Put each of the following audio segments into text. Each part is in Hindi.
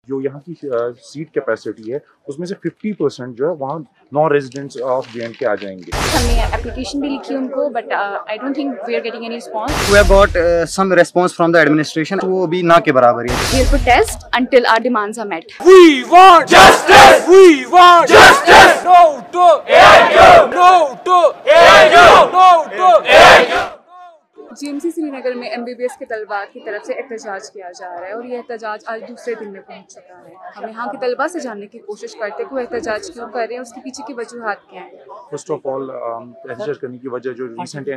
जो यहाँ की सीट कैपेसिटी है उसमें से 50% जो है वहाँ नॉन रेजिडेंट्स ऑफ JNK आ जाएंगे। हमने एप्लीकेशन भी लिखी उनको, but I don't think we are getting any response. We have got some response from the administration, वो भी ना के बराबर है। We will protest until our demands are met. We want justice. We want justice. No to AIQ. No to AIQ. No to AIQ. GMC Srinagar में MBBS के तलबा की तरफ से एहतजाज किया जा रहा है और यह एहतजाज आज दूसरे दिन में पहुंच चुका है। हम यहाँ के तलबा से जानने की कोशिश करते हैं कि वो एहतजाज क्यों कर रहे हैं, उसके पीछे की वजूहात क्या हैं। फर्स्ट ऑफ ऑल एहतजाज करने की वजह जो रिसेंट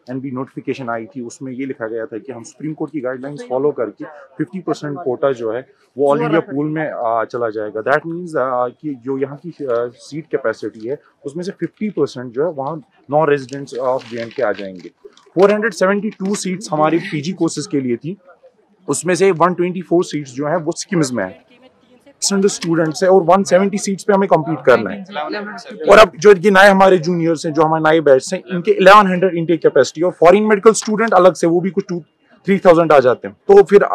NB नोटिफिकेशन आई थी उसमें ये लिखा गया था कि हम सुप्रीम कोर्ट की गाइडलाइंस फॉलो करके 50% कोटा जो है वो ऑल इंडिया पूल में चला जाएगा। दैट मीन्स कि जो यहाँ की सीट कैपेसिटी है उसमें से 50% जो है वहाँ नॉन रेजिडेंट्स ऑफ JNK आ जाएंगे। 472 सीट्स हमारी PG कोर्सेज के लिए थी, उसमें से 124 सीट्स जो है वो स्कीम्स में है, स्टूडेंट्स है और 170 सीट्स पे हमें कम्पीट करना है। और अब जो ये नए हमारे जूनियर्स हैं, जो हमारे नए बैच हैं, इनके 1100 इनटेक कैपेसिटी और फॉरेन मेडिकल स्टूडेंट अलग से वो भी कुछ 2-3,000 आ जाते हैं। तो फिर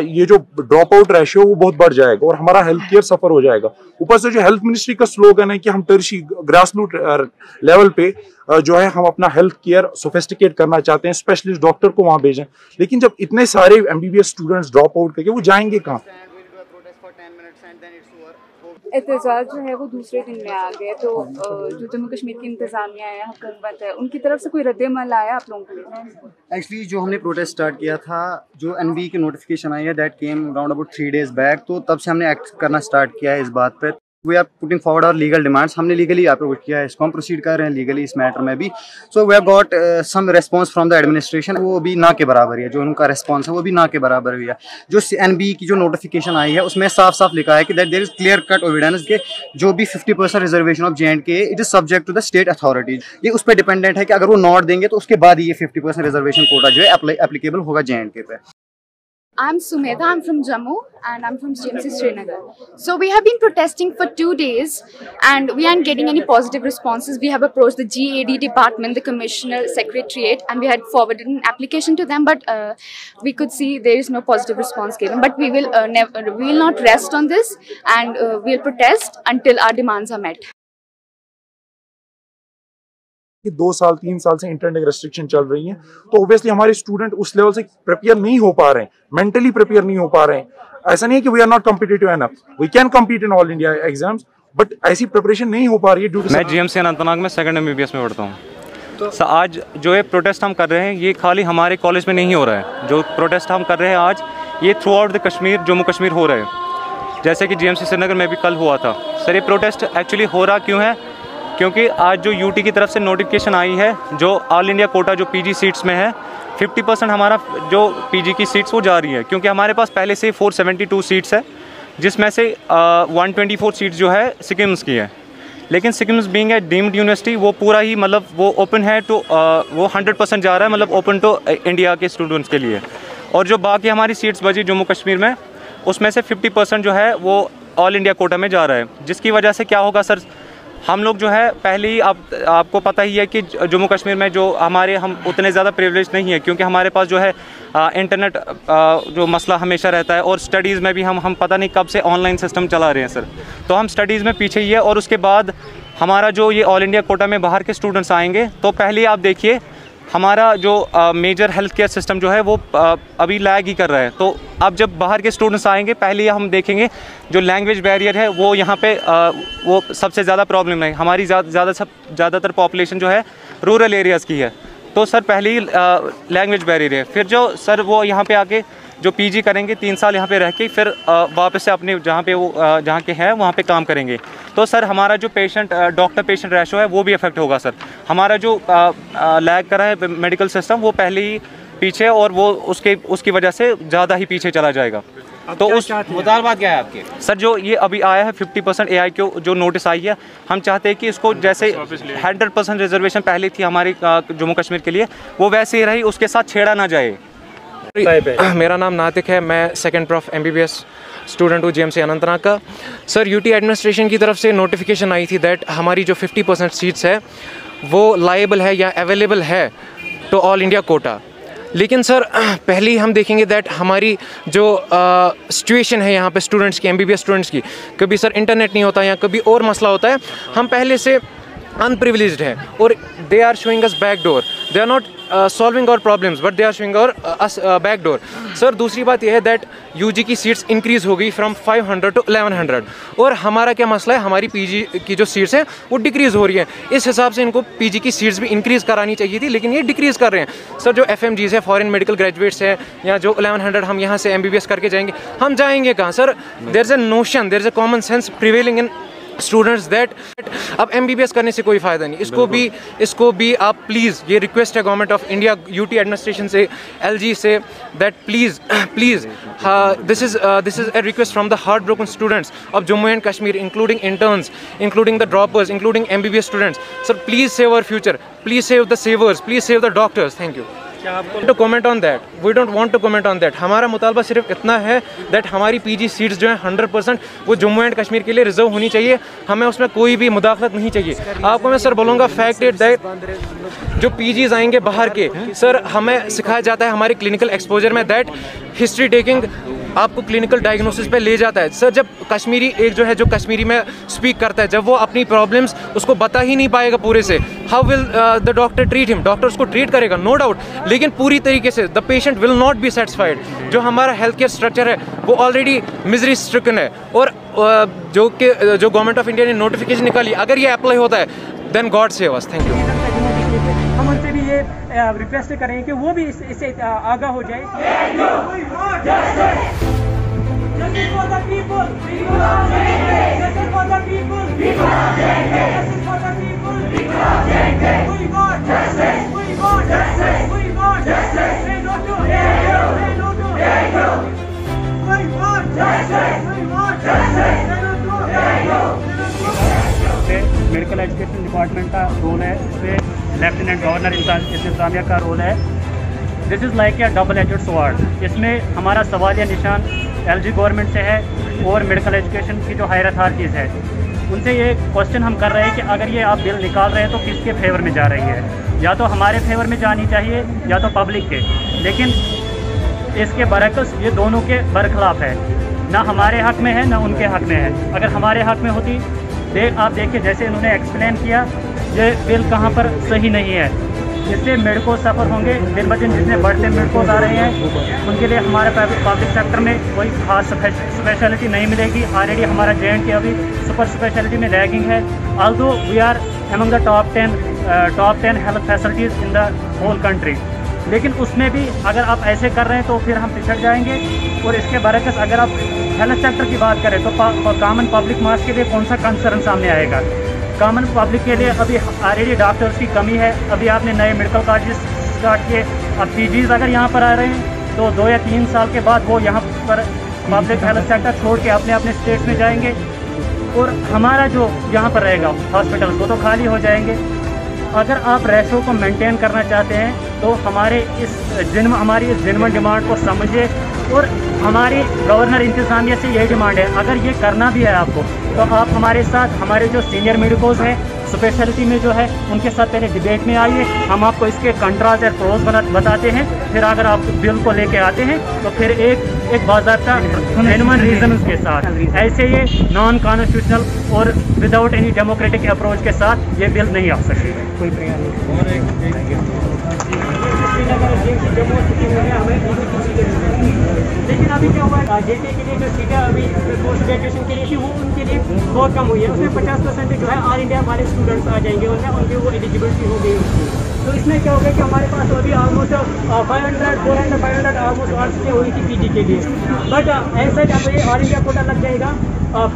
ये जो ड्रॉप आउट रेशियो वो बहुत बढ़ जाएगा और हमारा हेल्थ केयर सफर हो जाएगा। ऊपर से जो हेल्थ मिनिस्ट्री का स्लोगन है कि हम टर्शी ग्रासरूट लेवल पे जो है हम अपना हेल्थ केयर सोफिस्टिकेट करना चाहते हैं, स्पेशलिस्ट डॉक्टर को वहां भेजें। लेकिन जब इतने सारे MBBS स्टूडेंट्स ड्रॉप आउट करके वो जाएंगे कहाँ? एहतजाज जो है वो दूसरे दिन में आ गए, तो जो जम्मू कश्मीर की इंतजामिया है, हुकूमत है, उनकी तरफ से कोई रद्द-ए-अमल आया आप लोगों के लिए? एक्चुअली जो हमने प्रोटेस्ट स्टार्ट किया था, जो NB की नोटिफिकेशन आई है that came around about 3 days back, तो तब से हमने एक्ट करना स्टार्ट किया है इस बात पे। We are putting forward our legal demands, हमने लीगली अप्रोच किया है, इसको हम प्रोसीड कर रहे हैं लीगली इस मैटर में भी। So we have got some response from the administration, वो भी ना के बराबर है, जो उनका रिस्पांस है वो भी ना के बराबर हुई है। जो NB की जो नोटिफिकेशन आई है उसमें साफ साफ लिखा है कि that there is clear cut evidence कि जो भी 50% reservation of JNK it is subject to the state authorities. ये उस पर डिपेंडेंट है कि अगर वो नॉट देंगे तो उसके बाद ये 50% रिजर्वेशन कोटा जो है एप्लीकेबल होगा JNK पे। I'm Sumedha, I'm from Jammu and I'm from GMC Srinagar. So we have been protesting for 2 days and we aren't getting any positive responses. We have approached the GAD department, the Commissioner Secretariat, and we had forwarded an application to them, but we could see there is no positive response given. But we will not rest on this and we'll protest until our demands are met. 2 साल 3 साल से इंटरनेट रेस्ट्रिक्शन चल रही है, तो ऑब्वियसली हमारे स्टूडेंट उस लेवल से प्रिपेयर नहीं हो पा रहे हैं, मेंटली प्रिपेयर नहीं हो पा रहे हैं। ऐसा नहीं है कि we are not competitive enough, we can compete in all India exams, but ऐसी प्रिपरेशन नहीं हो पा रही है। मैं GMC अनंतनाग में 2nd MBBS में पढ़ता हूँ। तो आज जो है प्रोटेस्ट हम कर रहे हैं, ये खाली हमारे कॉलेज में नहीं हो रहा है। जो प्रोटेस्ट हम कर रहे हैं आज, ये through out the Kashmir, Jammu Kashmir हो रहे हैं। जैसे कि GMC श्रीनगर में भी कल हुआ था। सर ये प्रोटेस्ट एक्चुअली हो रहा क्यों है? क्योंकि आज जो UT की तरफ से नोटिफिकेशन आई है, जो ऑल इंडिया कोटा जो PG सीट्स में है, 50% हमारा जो PG की सीट्स वो जा रही है। क्योंकि हमारे पास पहले से 472 सीट्स है, जिसमें से 124 सीट्स जो है सिक्किम्स की है। लेकिन Sikkim's being a deemed university, वो पूरा ही मतलब वो ओपन है टू वो 100% जा रहा है, मतलब ओपन टू इंडिया के स्टूडेंट्स के लिए। और जो बाकी हमारी सीट्स बची जम्मू कश्मीर में, उसमें से 50% जो है वो ऑल इंडिया कोटा में जा रहा है। जिसकी वजह से क्या होगा सर, हम लोग जो है पहले ही आपको पता ही है कि जम्मू कश्मीर में जो हम उतने ज़्यादा प्रिविलेज नहीं है, क्योंकि हमारे पास जो है इंटरनेट जो मसला हमेशा रहता है, और स्टडीज़ में भी हम पता नहीं कब से ऑनलाइन सिस्टम चला रहे हैं सर। तो हम स्टडीज़ में पीछे ही है। और उसके बाद हमारा जो ये ऑल इंडिया कोटा में बाहर के स्टूडेंट्स आएंगे, तो पहले आप देखिए हमारा जो मेजर हेल्थ केयर सिस्टम जो है वो अभी लैग ही कर रहा है। तो अब जब बाहर के स्टूडेंट्स आएंगे, पहले हम देखेंगे जो लैंग्वेज बैरियर है वो यहाँ पे वो सबसे ज़्यादा प्रॉब्लम है। हमारी ज़्यादातर पॉपुलेशन जो है रूरल एरियाज़ की है, तो सर पहले ही लैंग्वेज बैरियर है। फिर जो सर वो यहाँ पे आके जो PG करेंगे 3 साल यहाँ पे रह के, फिर वापस से अपने जहाँ के हैं वहाँ पे काम करेंगे। तो सर हमारा जो डॉक्टर पेशेंट रेशो है वो भी इफेक्ट होगा सर। हमारा जो लैग कर रहा है मेडिकल सिस्टम, वो पहले ही पीछे, और वो उसकी वजह से ज़्यादा ही पीछे चला जाएगा। तो उस मुतालबात क्या है आपके? सर जो ये अभी आया है 50% AIQ जो नोटिस आई है, हम चाहते हैं कि इसको जैसे 100% रिजर्वेशन पहले थी हमारी जम्मू कश्मीर के लिए, वो वैसे ही रही, उसके साथ छेड़ा ना जाए। मेरा नाम नातिक है, मैं 2nd Prof MBBS स्टूडेंट हूँ GMC अनंतनाग का। सर UT एडमिनिस्ट्रेशन की तरफ से नोटिफिकेशन आई थी दैट हमारी जो 50% सीट्स है वो लायबल है या अवेलेबल है टू ऑल इंडिया कोटा। लेकिन सर पहले ही हम देखेंगे दैट हमारी जो सिचुएशन है यहाँ पे स्टूडेंट्स की, MBBS स्टूडेंट्स की, कभी सर इंटरनेट नहीं होता या कभी और मसला होता है, हम पहले से अनप्रिविलेज्ड हैं और they are showing us back door, they are not solving our problems but they are showing our us back door. Sir दूसरी बात यह है दैट UG की सीट्स इंक्रीज़ हो गई फ्रॉम 500 to 1100 और हमारा क्या मसला है, हमारी PG की जो सीट्स हैं वो डिक्रीज़ हो रही हैं। इस हिसाब से इनको PG की सीट्स भी इंक्रीज़ करानी चाहिए थी, लेकिन ये डिक्रीज़ कर रहे हैं। सर जो FMGs है, फॉरेन मेडिकल ग्रेजुएट्स हैं, या जो 1100 हम यहाँ से MBBS करके जाएंगे, हम जाएंगे कहाँ सर? There is a notion, there is a common sense prevailing in students that अब MBBS करने से कोई फ़ायदा नहीं। इसको भी आप प्लीज़, ये रिक्वेस्ट है government of India, UT administration से, LG से, that please this is a request from the heart broken students of Jammu and Kashmir, including interns, including the droppers, including MBBS students. Sir please save our future, please save the savers, please save the doctors. Thank you. To comment on that, we don't want to comment on that. हमारा मुतालबा सिर्फ इतना है दैट हमारी PG सीट्स जो हैं 100% वो जम्मू एंड कश्मीर के लिए रिजर्व होनी चाहिए, हमें उसमें कोई भी मुदाखलत नहीं चाहिए। आपको मैं सर बोलूँगा फैक्ट इट दैट जो PGs आएंगे बाहर के, सर हमें सिखाया जाता है हमारे क्लिनिकल एक्सपोजर में दैट हिस्ट्री टेकिंग आपको क्लिनिकल डायग्नोसिस पे ले जाता है। सर जब कश्मीरी एक जो है जो कश्मीरी में स्पीक करता है, जब वो अपनी प्रॉब्लम्स उसको बता ही नहीं पाएगा पूरे से, how will the doctor treat him? Doctor उसको ट्रीट करेगा नो डाउट, लेकिन पूरी तरीके से the patient will not be satisfied. जो हमारा हेल्थ केयर स्ट्रक्चर है वो ऑलरेडी मिजरी स्ट्रिकन है और जो गवर्नमेंट ऑफ इंडिया ने नोटिफिकेशन निकाली, अगर ये अप्लाई होता है then god save us. Thank you. हम उनसे भी ये रिक्वेस्ट करें कि वो भी इससे आगाह हो जाए। मेडिकल एजुकेशन डिपार्टमेंट का रोल है, इसमें लेफ्टिनेंट गवर्नर इंतजामिया का रोल है। This is like A double aged sword. इसमें हमारा सवालिया निशान LG गवर्नमेंट से है और मेडिकल एजुकेशन की जो हायर अथॉरिटीज़ है उनसे ये क्वेश्चन हम कर रहे हैं कि अगर ये आप बिल निकाल रहे हैं तो किसके फेवर में जा रही है? या तो हमारे फेवर में जानी चाहिए या तो पब्लिक के, लेकिन इसके बरअक्स ये दोनों के बरखिलाफ़ है, ना हमारे हक़ में है ना उनके हक़ में है। अगर हमारे हक़ में होती, आप देखिए जैसे इन्होंने एक्सप्लेन किया, ये बिल कहाँ पर सही नहीं है, इससे मेडिको सफ़र होंगे दिन ब दिन। जितने बढ़ते मेडिकोज आ रहे हैं उनके लिए हमारे पब्लिक सेक्टर में कोई खास स्पेशलिटी नहीं मिलेगी। ऑलरेडी हमारा JNK अभी सुपर स्पेशलिटी में लैगिंग है, although we are among the top 10 health facilities in the whole country, लेकिन उसमें भी अगर आप ऐसे कर रहे हैं तो फिर हम पिछड़ जाएंगे। और इसके बरअक्स अगर आप हेल्थ सेक्टर की बात करें तो कॉमन पब्लिक मास के लिए कौन सा कंसर्न सामने आएगा? कॉमन पब्लिक के लिए अभी ऑलरेडी डॉक्टर्स की कमी है। अभी आपने नए मेडिकल कॉलेजेस स्टार्ट किए, अब PGs अगर यहाँ पर आ रहे हैं तो 2 या 3 साल के बाद वो यहाँ पर पब्लिक हेल्थ सेक्टर छोड़ के अपने अपने स्टेट्स में जाएंगे और हमारा जो यहाँ पर रहेगा हॉस्पिटल वो तो खाली हो जाएंगे। अगर आप रेशो को मेंटेन करना चाहते हैं तो हमारी इस जेन्युइन डिमांड को समझिए और हमारी गवर्नर इंतज़ामिया से यही डिमांड है, अगर ये करना भी है आपको तो आप हमारे साथ, हमारे जो सीनियर मेडिकोज हैं स्पेशलिटी में जो है उनके साथ पहले डिबेट में आइए, हम आपको इसके कंट्रास और प्रोज बताते हैं। फिर अगर आप बिल को लेके आते हैं तो फिर एक बाज़ाब्ता जेन्युइन रीजन के साथ, ऐसे ये नॉन कॉन्स्टिट्यूशनल और विदाउट एनी डेमोक्रेटिक अप्रोच के साथ ये बिल नहीं आ सकती। कोई प्रयास नहीं। लेकिन अभी क्या हुआ है, JK के लिए जो सीटें अभी पोस्ट ग्रेजुएशन के लिए थी वो उनके लिए बहुत कम हुई है, उसमें 50% जो है ऑल इंडिया वाले स्टूडेंट्स आ जाएंगे, उनकी वो एलिजिबिलिटी हो गई उसकी। तो इसमें क्या हो गया कि हमारे पास अभी ऑलमोस्ट 500 ऑलमोस्ट और सीटें हुई थी PG के लिए, बट ऐसा जब ये ऑल इंडिया कोटा लग जाएगा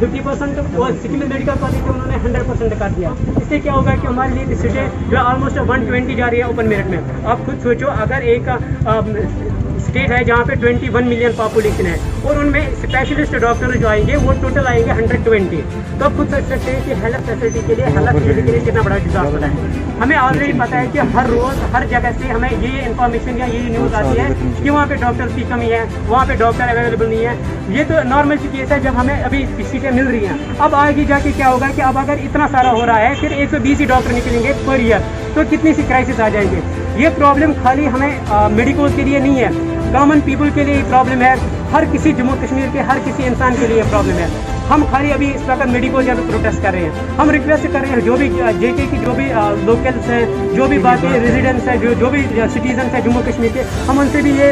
50% और सिक्किम मेडिकल कॉलेज में उन्होंने 100% कर दिया। इससे क्या होगा कि हमारे लिए सीटें जो ऑलमोस्ट 120 जा रही है ओपन मेरिट में। आप खुद सोचो, अगर एक स्टेट है जहाँ पे 21 मिलियन पॉपुलेशन है और उनमें स्पेशलिस्ट डॉक्टर जो आएंगे वो टोटल आएंगे 120, तो आप खुद सोच सकते हैं कि हेल्थ फैसिलिटी के लिए, हेल्थ फैसिलिटी के लिए कितना बड़ा डिजास्टर है। हमें ऑलरेडी पता है कि हर रोज़ हर जगह से हमें ये इन्फॉर्मेशन या ये न्यूज़ आती है कि वहाँ पे डॉक्टर्स की कमी है, वहाँ पे डॉक्टर अवेलेबल नहीं है। ये तो नॉर्मल सी केस है जब हमें अभी सीटें मिल रही हैं। अब आगे जाके क्या होगा कि अब अगर इतना सारा हो रहा है फिर 120 ही डॉक्टर निकलेंगे पर ईयर, तो कितनी सी क्राइसिस आ जाएंगे। ये प्रॉब्लम खाली हमें मेडिकल के लिए नहीं है, कॉमन पीपल के लिए प्रॉब्लम है, हर किसी जम्मू कश्मीर के हर किसी इंसान के लिए प्रॉब्लम है। हम खाली अभी इस वक्त मेडिकल जगह प्रोटेस्ट कर रहे हैं। हम रिक्वेस्ट कर रहे हैं जो भी जेके की जो भी लोकल्स हैं, जो भी बाकी रेजिडेंट्स हैं, जो भी सिटीजन हैं जम्मू कश्मीर के, हम उनसे भी ये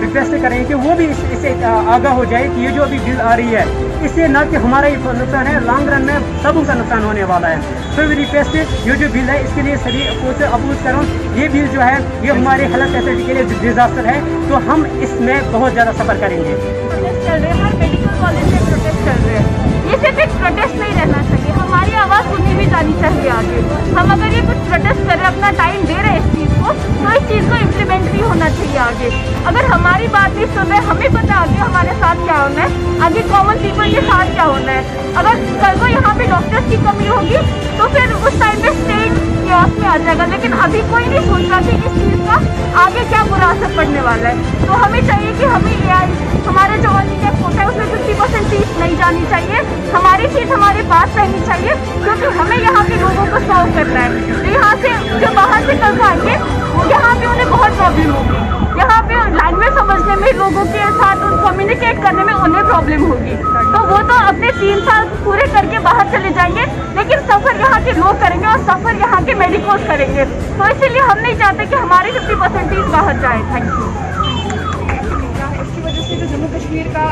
रिक्वेस्ट कर रहे हैं कि वो भी इससे आगाह हो जाए कि ये जो अभी बिल आ रही है इससे न कि हमारा ही नुकसान है, लॉन्ग रन में सब उनका नुकसान होने वाला है। फिर भी रिक्वेस्ट ये जो बिल है इसके लिए सभी से अपोज करूँ, ये बिल जो है ये हमारे हेल्थ फैसिलिटी के लिए डिजास्टर है, तो हम इसमें बहुत ज़्यादा सफ़र करेंगे। प्रोटेस्ट चल रहे हैं, हर मेडिकल कॉलेज में प्रोटेस्ट चल रहे हैं। ये सिर्फ एक प्रोटेस्ट नहीं रहना चाहिए, हमारी आवाज़ सुनी भी जानी चाहिए आगे। हम अगर ये कुछ प्रोटेस्ट कर रहे हैं, अपना टाइम दे रहे हैं इस चीज़ को, तो इस चीज़ को इम्प्लीमेंट भी होना चाहिए आगे। अगर हमारी बात नहीं सुन रहे, हमें पता आगे हमारे साथ क्या होना है, आगे कॉमन पीपल के साथ क्या होना है। अगर कल को यहाँ पे डॉक्टर्स की कमी होगी तो फिर उस टाइम पे स्टेट केओस में आ जाएगा, लेकिन अभी कोई नहीं सोच रहा कि इस चीज़ का आगे क्या बुरा असर पड़ने वाला है। तो हमें चाहिए कि हमें हमारे जो ऑनलाइन कोटा है उसमें 50% सीट नहीं जानी चाहिए, हमारी सीट हमारे पास रहनी चाहिए, क्योंकि हमें यहाँ के लोगों को सॉल्व करना है। तो यहाँ से जो बाहर से कल आएंगे यहाँ पे उन्हें बहुत प्रॉब्लम होगी, यहाँ पे लैंग्वेज समझने में, लोगों के साथ कम्युनिकेट करने में उन्हें प्रॉब्लम होगी। तो वो तो अपने 3 साल पूरे करके बाहर चले जाएंगे, लेकिन सफ़र यहाँ के लोग करेंगे और सफ़र यहाँ के मेडिकल्स करेंगे। तो इसीलिए हम नहीं चाहते कि हमारी 50% बाहर जाए। Thank you. इसकी वजह से जो जम्मू कश्मीर का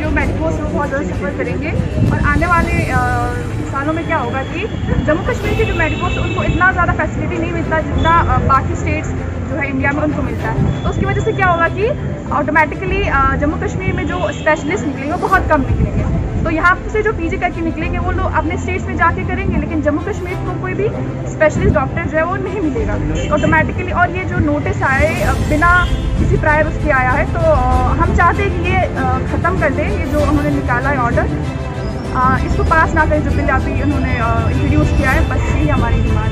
जो मेडिकल्स वो बहुत ज़्यादा सफ़र करेंगे, और आने वाले सालों में क्या होगा कि जम्मू कश्मीर के जो मेडिकल्स उनको इतना ज़्यादा फैसिलिटी नहीं मिलता जितना बाकी स्टेट्स जो है इंडिया में उनको मिलता है। तो उसकी वजह से क्या होगा कि ऑटोमेटिकली जम्मू कश्मीर में जो स्पेशलिस्ट निकलेंगे वो बहुत कम निकलेंगे। तो यहाँ से जो पीजी करके निकलेंगे वो लोग अपने स्टेट्स में जाके करेंगे, लेकिन जम्मू कश्मीर को कोई भी स्पेशलिस्ट डॉक्टर जो है वो नहीं मिलेगा ऑटोमेटिकली। और ये जो नोटिस आए बिना किसी प्रायर उसके आया है, तो हम चाहते हैं कि ये ख़त्म कर दें, ये जो उन्होंने निकाला है ऑर्डर, इसको पास ना करें जो बिल अभी उन्होंने इंट्रोड्यूस किया है। बस यही हमारी डिमांड है।